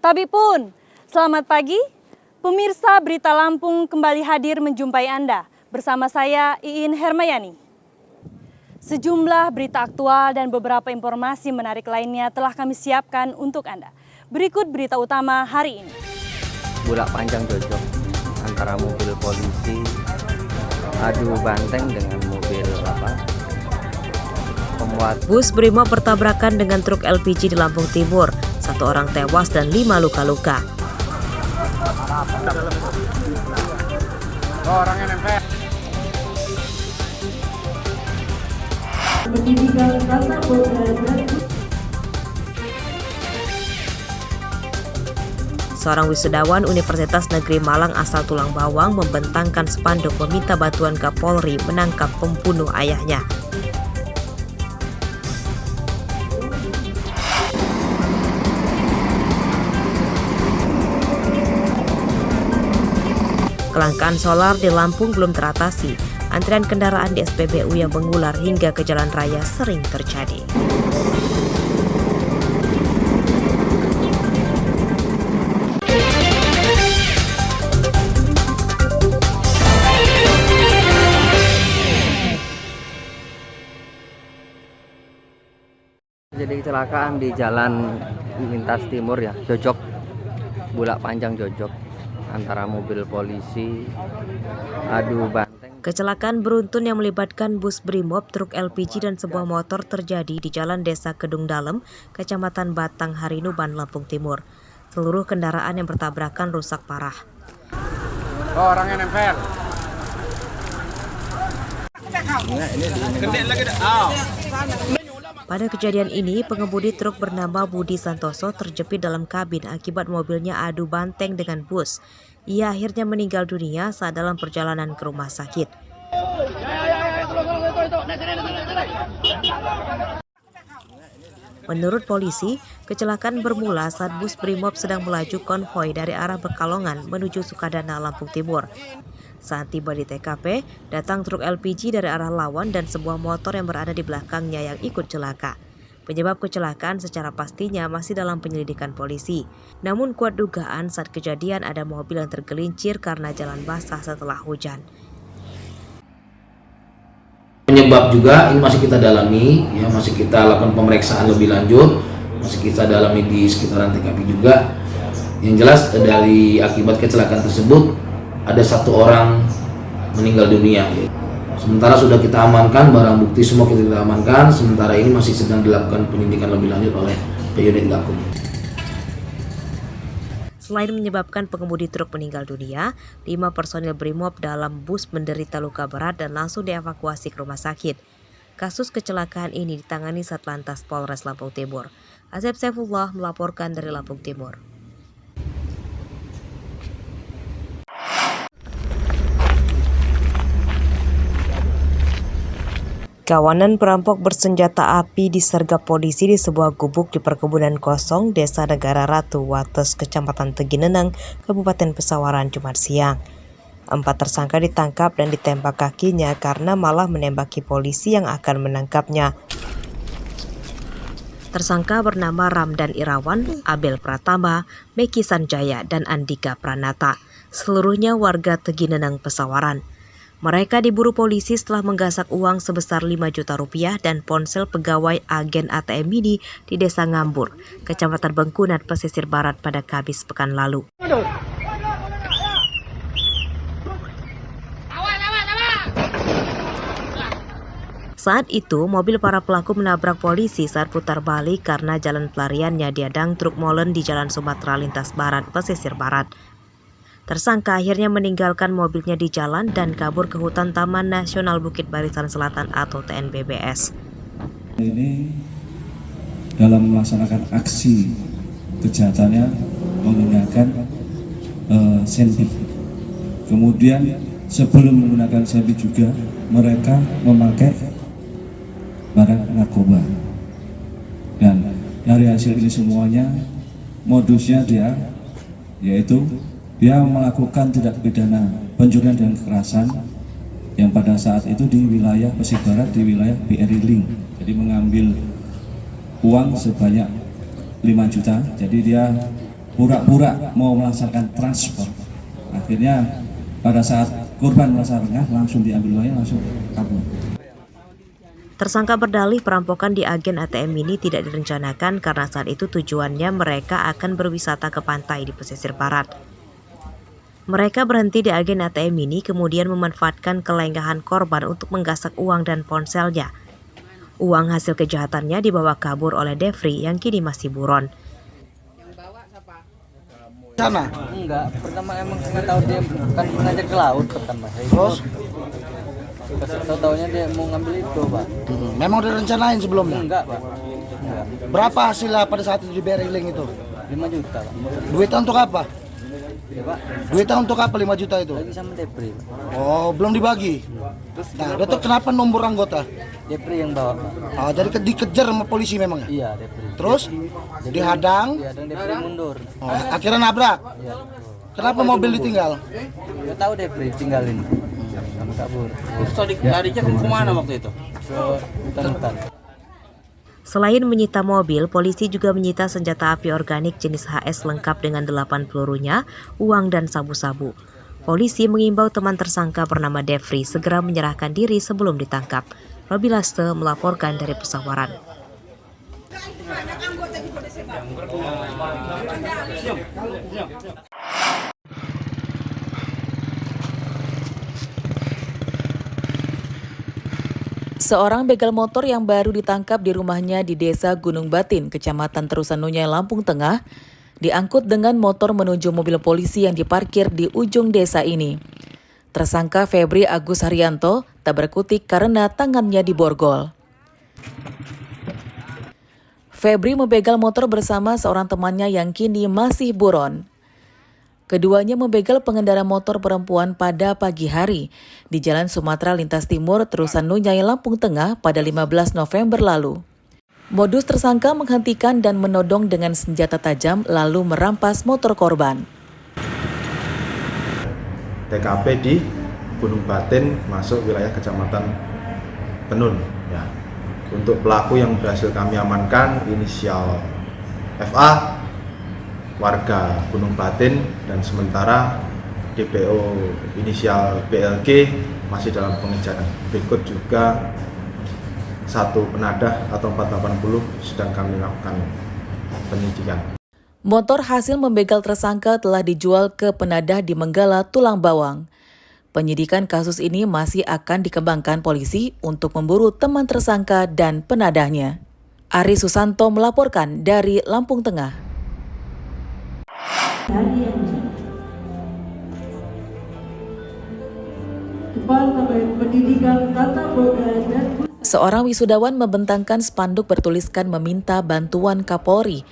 Tapi pun, selamat pagi. Pemirsa Berita Lampung kembali hadir menjumpai Anda. Bersama saya, Iin Hermayani. Sejumlah berita aktual dan beberapa informasi menarik lainnya telah kami siapkan untuk Anda. Berikut berita utama hari ini. Bolak panjang cocok antara mobil polisi adu banteng dengan mobil pemuat. Bus Brimob bertabrakan dengan truk LPG di Lampung Timur. 1 orang tewas dan 5 luka-luka. Orangnya nempel. Seorang wisudawan Universitas Negeri Malang asal Tulang Bawang membentangkan spanduk meminta bantuan Kapolri menangkap pembunuh ayahnya. Kelangkaan solar di Lampung belum teratasi. Antrian kendaraan di SPBU yang mengular hingga ke jalan raya sering terjadi. Jadi kecelakaan di jalan lintas timur ya, Jojok, Bulak Panjang Jojok, antara mobil polisi adu banteng. Kecelakaan beruntun yang melibatkan bus Brimob, truk LPG dan sebuah motor terjadi di Jalan Desa Kedung Dalem, Kecamatan Batang Harinuban, Lampung Timur. Seluruh kendaraan yang bertabrakan rusak parah. Orangnya nempel. Pada kejadian ini, pengemudi truk bernama Budi Santoso terjepit dalam kabin akibat mobilnya adu banteng dengan bus. Ia akhirnya meninggal dunia saat dalam perjalanan ke rumah sakit. Menurut polisi, kecelakaan bermula saat bus Brimob sedang melaju konvoi dari arah Pekalongan menuju Sukadana, Lampung Timur. Saat tiba di TKP, datang truk LPG dari arah lawan dan sebuah motor yang berada di belakangnya yang ikut celaka. Penyebab kecelakaan secara pastinya masih dalam penyelidikan polisi. Namun kuat dugaan saat kejadian ada mobil yang tergelincir karena jalan basah setelah hujan. Penyebab juga ini masih kita dalami, ya, masih kita lakukan pemeriksaan lebih lanjut, masih kita dalami di sekitaran TKP juga. Yang jelas dari akibat kecelakaan tersebut ada 1 orang meninggal dunia. Sementara sudah kita amankan barang bukti, semua kita amankan. Sementara ini masih sedang dilakukan penyidikan lebih lanjut oleh unit Gakum. Selain menyebabkan pengemudi truk meninggal dunia, 5 personil Brimob dalam bus menderita luka berat dan langsung dievakuasi ke rumah sakit. Kasus kecelakaan ini ditangani Satlantas Polres Lampung Timur. Asep Saifullah melaporkan dari Lampung Timur. Kawanan perampok bersenjata api disergap polisi di sebuah gubuk di perkebunan kosong Desa Negara Ratu, Wates, Kecamatan Tegineneng, Kabupaten Pesawaran, Jumat siang. 4 tersangka ditangkap dan ditembak kakinya karena malah menembaki polisi yang akan menangkapnya. Tersangka bernama Ramdan Irawan, Abel Pratama, Meki Sanjaya, dan Andika Pranata. Seluruhnya warga Tegineneng, Pesawaran. Mereka diburu polisi setelah menggasak uang sebesar 5 juta rupiah dan ponsel pegawai agen ATM Mini di Desa Ngambur, Kecamatan Bengkunat, Pesisir Barat pada Kamis pekan lalu. Saat itu, mobil para pelaku menabrak polisi saat putar balik karena jalan pelariannya diadang truk molen di Jalan Sumatera Lintas Barat, Pesisir Barat. Tersangka akhirnya meninggalkan mobilnya di jalan dan kabur ke hutan Taman Nasional Bukit Barisan Selatan atau TNBBS. Ini dalam melaksanakan aksi kejahatannya menggunakan senpi. Kemudian sebelum menggunakan senpi juga mereka memakai barang narkoba. Dan dari hasil ini semuanya modusnya yaitu dia melakukan tindak pidana pencurian dan kekerasan yang pada saat itu di wilayah Pesisir Barat, di wilayah BRI Link. Jadi mengambil uang sebanyak 5 juta. Jadi dia pura-pura mau melaksanakan transfer. Akhirnya pada saat korban merasa lengah langsung diambil uangnya, langsung kabur. Tersangka berdalih perampokan di agen ATM ini tidak direncanakan karena saat itu tujuannya mereka akan berwisata ke pantai di pesisir barat. Mereka berhenti di agen ATM ini kemudian memanfaatkan kelengahan korban untuk menggasak uang dan ponselnya. Uang hasil kejahatannya dibawa kabur oleh Devri yang kini masih buron. Sana? Enggak, pertama emang nggak tahu dia kan ngajak ke laut pertama. Terus? Tahu-taunya dia mau ngambil itu, Pak. Memang udah rencanain sebelumnya? Enggak, Pak. Enggak. Berapa hasilnya pada saat itu di Beriling itu? 5 juta, Pak. Duitnya untuk apa? Ya, Pak. Duitnya untuk apa 5 juta itu? Lagi sama Depri, Pak. Oh, belum dibagi? Nah, itu kenapa nomor anggota? Depri yang bawa, Pak. Oh, jadi dikejar sama polisi memang ya? Iya, Depri. Terus? Dihadang? Dihadang Depri mundur. Oh, akhirnya nabrak? Iya. Kenapa mobil ditinggal? Enggak tahu Depri tinggalin. Kami kabur. Terus tadi larinya ke mana waktu itu? Ke hutan-hutan. Selain menyita mobil, polisi juga menyita senjata api organik jenis HS lengkap dengan 8 pelurunya, uang dan sabu-sabu. Polisi mengimbau teman tersangka bernama Devri segera menyerahkan diri sebelum ditangkap. Robi Laste melaporkan dari Pesawaran. Seorang begal motor yang baru ditangkap di rumahnya di Desa Gunung Batin, Kecamatan Terusan Nunyai, Lampung Tengah, diangkut dengan motor menuju mobil polisi yang diparkir di ujung desa ini. Tersangka Febri Agus Haryanto tak berkutik karena tangannya diborgol. Febri membegal motor bersama seorang temannya yang kini masih buron. Keduanya membegal pengendara motor perempuan pada pagi hari di Jalan Sumatera Lintas Timur, Terusan Nunyai, Lampung Tengah pada 15 November lalu. Modus tersangka menghentikan dan menodong dengan senjata tajam lalu merampas motor korban. TKP di Gunung Batin masuk wilayah Kecamatan Tenun. Ya. Untuk pelaku yang berhasil kami amankan inisial FA, warga Gunung Batin, dan sementara DPO inisial BLG masih dalam pengejaran. Berikut juga satu penadah atau 480 sedang kami lakukan penyidikan. Motor hasil membegal tersangka telah dijual ke penadah di Menggala, Tulang Bawang. Penyidikan kasus ini masih akan dikembangkan polisi untuk memburu teman tersangka dan penadahnya. Ari Susanto melaporkan dari Lampung Tengah. Seorang wisudawan membentangkan spanduk bertuliskan meminta bantuan Kapolri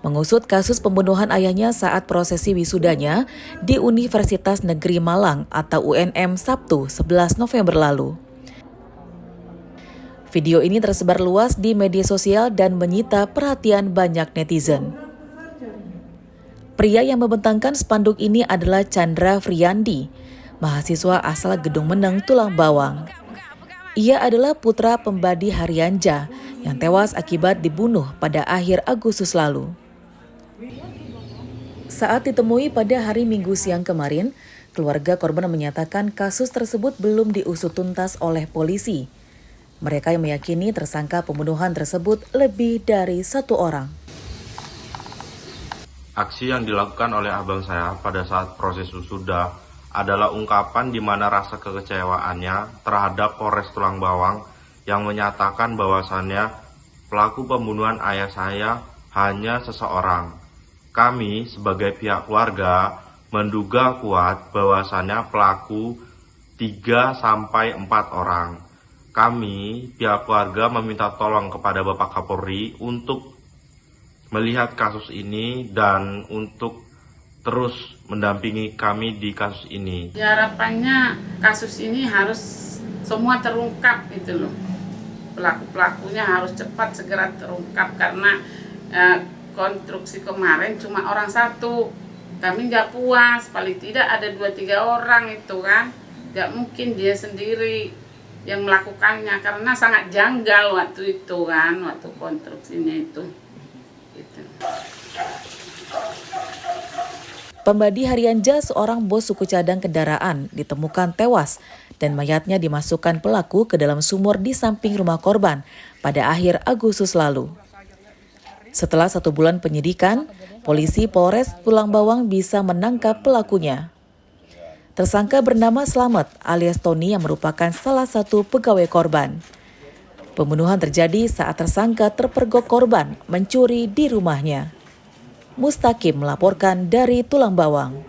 mengusut kasus pembunuhan ayahnya saat prosesi wisudanya di Universitas Negeri Malang atau UNM Sabtu 11 November lalu. Video ini tersebar luas di media sosial dan menyita perhatian banyak netizen. Pria yang membentangkan spanduk ini adalah Chandra Friandi, mahasiswa asal Gedung Meneng, Tulang Bawang. Ia adalah putra Pembadi Haryanja yang tewas akibat dibunuh pada akhir Agustus lalu. Saat ditemui pada hari Minggu siang kemarin, keluarga korban menyatakan kasus tersebut belum diusut tuntas oleh polisi. Mereka yang meyakini tersangka pembunuhan tersebut lebih dari satu orang. Aksi yang dilakukan oleh abang saya pada saat proses wisuda adalah ungkapan di mana rasa kekecewaannya terhadap Polres Tulang Bawang yang menyatakan bahwasannya pelaku pembunuhan ayah saya hanya seseorang. Kami sebagai pihak keluarga menduga kuat bahwasannya pelaku 3-4 orang. Kami pihak keluarga meminta tolong kepada Bapak Kapolri untuk melihat kasus ini dan untuk terus mendampingi kami di kasus ini. Harapannya kasus ini harus semua terungkap gitu loh. Pelaku-pelakunya harus cepat segera terungkap karena konstruksi kemarin cuma orang satu. Kami nggak puas, paling tidak ada 2-3 orang itu kan. Nggak mungkin dia sendiri yang melakukannya karena sangat janggal waktu itu kan, waktu konstruksinya itu. Gitu. Pembadi Harianja, seorang bos suku cadang kendaraan, ditemukan tewas dan mayatnya dimasukkan pelaku ke dalam sumur di samping rumah korban pada akhir Agustus lalu. Setelah 1 bulan penyidikan, polisi Polres Tulang Bawang bisa menangkap pelakunya. Tersangka bernama Slamet alias Tony yang merupakan salah satu pegawai korban. Pembunuhan terjadi saat tersangka terpergok korban mencuri di rumahnya. Mustaqim melaporkan dari Tulang Bawang.